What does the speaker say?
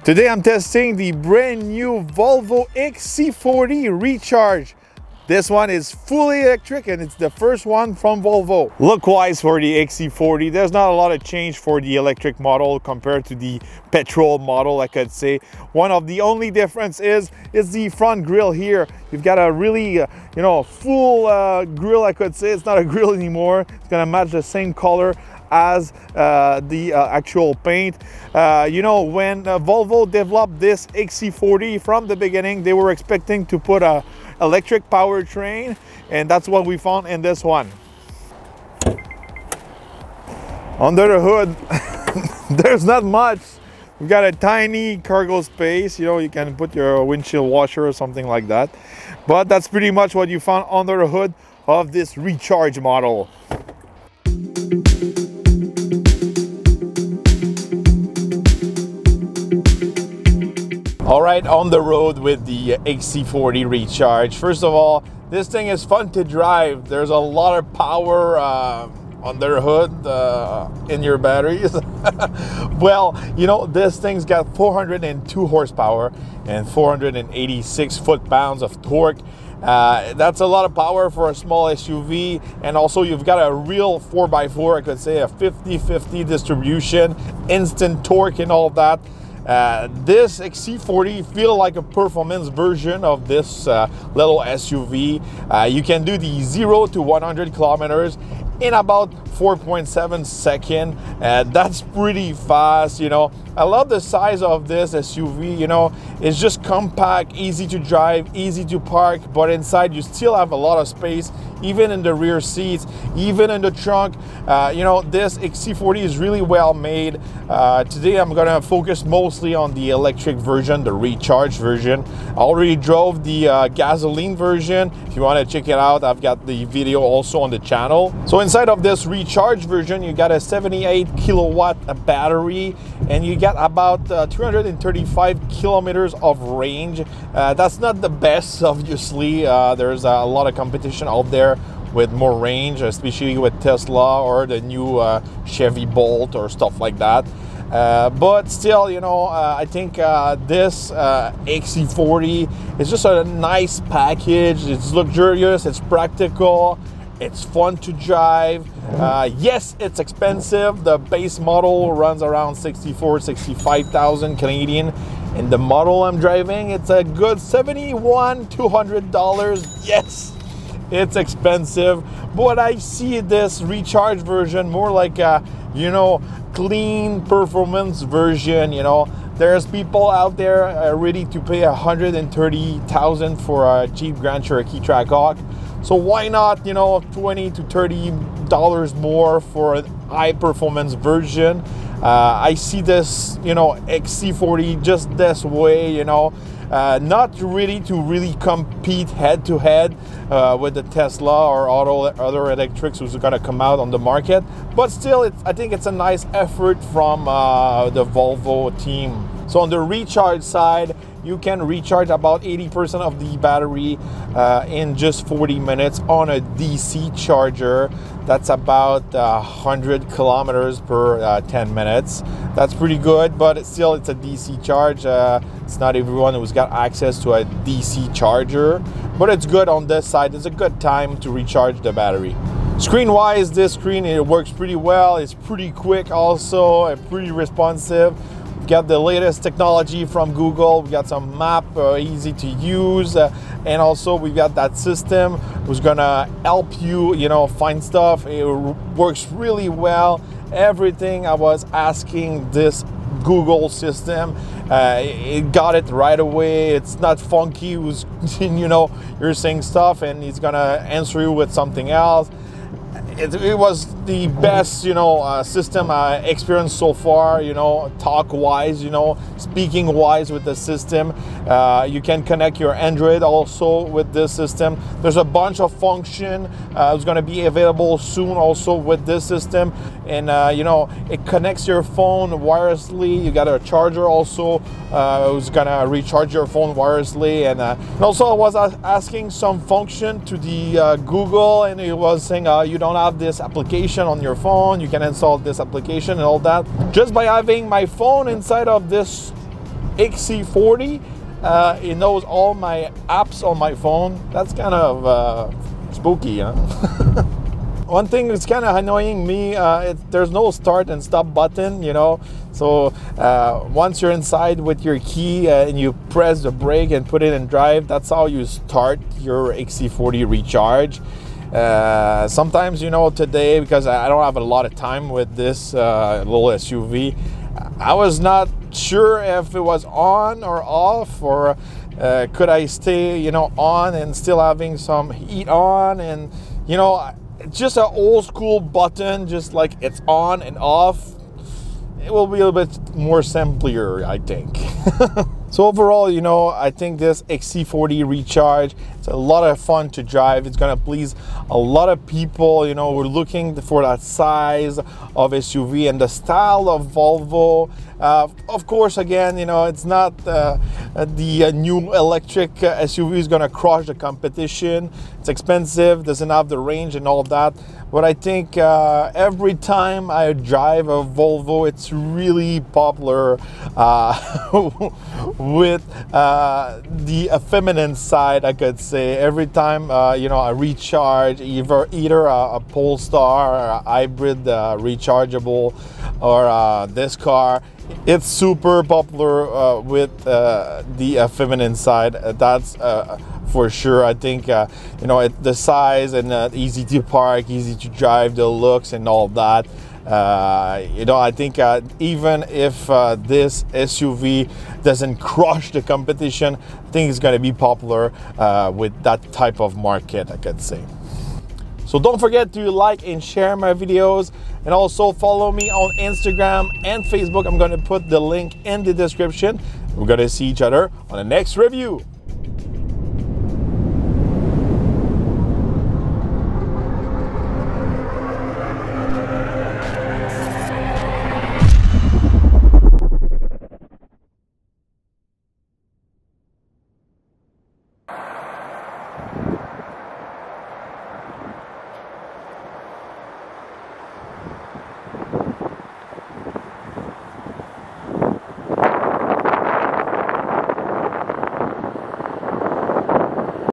Today I'm testing the brand new Volvo XC40 Recharge. This one is fully electric and it's the first one from Volvo. Look-wise for the XC40, there's not a lot of change for the electric model compared to the petrol model, I could say. One of the only difference is the front grille here. You've got a really, full grille, I could say. It's not a grille anymore. It's gonna match the same color as the actual paint. When Volvo developed this XC40 from the beginning, they were expecting to put a electric powertrain, and that's what we found in this one. Under the hood, there's not much. We've got a tiny cargo space. You can put your windshield washer or something like that. But that's pretty much what you found under the hood of this Recharge model. All right, on the road with the XC40 Recharge. First of all, this thing is fun to drive. There's a lot of power under the hood in your batteries. Well, this thing's got 402 horsepower and 486 foot-pounds of torque. That's a lot of power for a small SUV, and also you've got a real 4x4, I could say a 50-50 distribution, instant torque and all that. This XC40 feels like a performance version of this little SUV. You can do the 0 to 100 kilometers in about 4.7 seconds. That's pretty fast. I love the size of this SUV. It's just compact, easy to drive, easy to park, but inside you still have a lot of space, even in the rear seats, even in the trunk. This XC40 is really well made. Today I'm gonna focus mostly on the electric version, the Recharge version. I already drove the gasoline version. If you want to check it out, I've got the video also on the channel. So inside of this Recharge version, you got a 78 kilowatt battery, and you got about 235 kilometers of range. That's not the best, obviously. There's a lot of competition out there with more range, especially with Tesla or the new Chevy Bolt or stuff like that. But still, I think this XC40 is just a nice package. It's luxurious, it's practical, it's fun to drive. Yes, it's expensive. The base model runs around 65,000 Canadian. And the model I'm driving, it's a good $71,200. Yes, it's expensive, but I see this Recharge version more like a, clean performance version. There's people out there ready to pay $130,000 for a Jeep Grand Cherokee Trackhawk. So why not, $20 to $30 more for a high performance version? I see this, XC40 just this way, not really to really compete head to head with the Tesla or other electrics who's gonna come out on the market, but still, I think it's a nice effort from the Volvo team. So on the Recharge side, you can recharge about 80% of the battery in just 40 minutes on a DC charger. That's about 100 kilometers per 10 minutes. That's pretty good, but it's a DC charge. It's not everyone who's got access to a DC charger, but it's good on this side. It's a good time to recharge the battery. Screen-wise, this screen, it works pretty well. It's pretty quick also, and pretty responsive. We've got the latest technology from Google. We've got some map, easy to use, and also we've got that system who's gonna help you, find stuff. It works really well. Everything I was asking this Google system, it got it right away. It's not funky. Who's, you're saying stuff and he's gonna answer you with something else. It was the best, system I experienced so far, talk-wise, speaking-wise with the system. You can connect your Android also with this system. There's a bunch of function it's going to be available soon also with this system. And, it connects your phone wirelessly. You got a charger also who's going to recharge your phone wirelessly. And also I was asking some function to the Google, and it was saying you don't have this application on your phone. You can install this application and all that. Just by having my phone inside of this XC40. It knows all my apps on my phone. That's kind of spooky, huh? One thing that's kind of annoying me, there's no start and stop button, you know. So once you're inside with your key and you press the brake and put it in drive, that's how you start your XC40 Recharge. Sometimes, you know, today, because I don't have a lot of time with this little SUV, I was not sure if it was on or off, or could I stay, you know, on and still having some heat on. And, you know, just an old school button, just like it's on and off. It will be a little bit more simpler, I think. So overall, you know, I think this XC40 Recharge, it's a lot of fun to drive. It's gonna please a lot of people, you know, we're looking for that size of SUV and the style of Volvo. Of course, again, you know, it's not the new electric SUV is gonna crush the competition. It's expensive, doesn't have the range and all that. But I think every time I drive a Volvo, it's really popular with the feminine side, I could say. Every time, you know, I recharge either a Polestar or a hybrid rechargeable or this car, it's super popular with the feminine side. That's for sure. I think you know, the size and easy to park, easy to drive, the looks and all that. You know, I think even if this SUV doesn't crush the competition, I think it's going to be popular with that type of market, I could say. So don't forget to like and share my videos, and also follow me on Instagram and Facebook. I'm going to put the link in the description. We're going to see each other on the next review.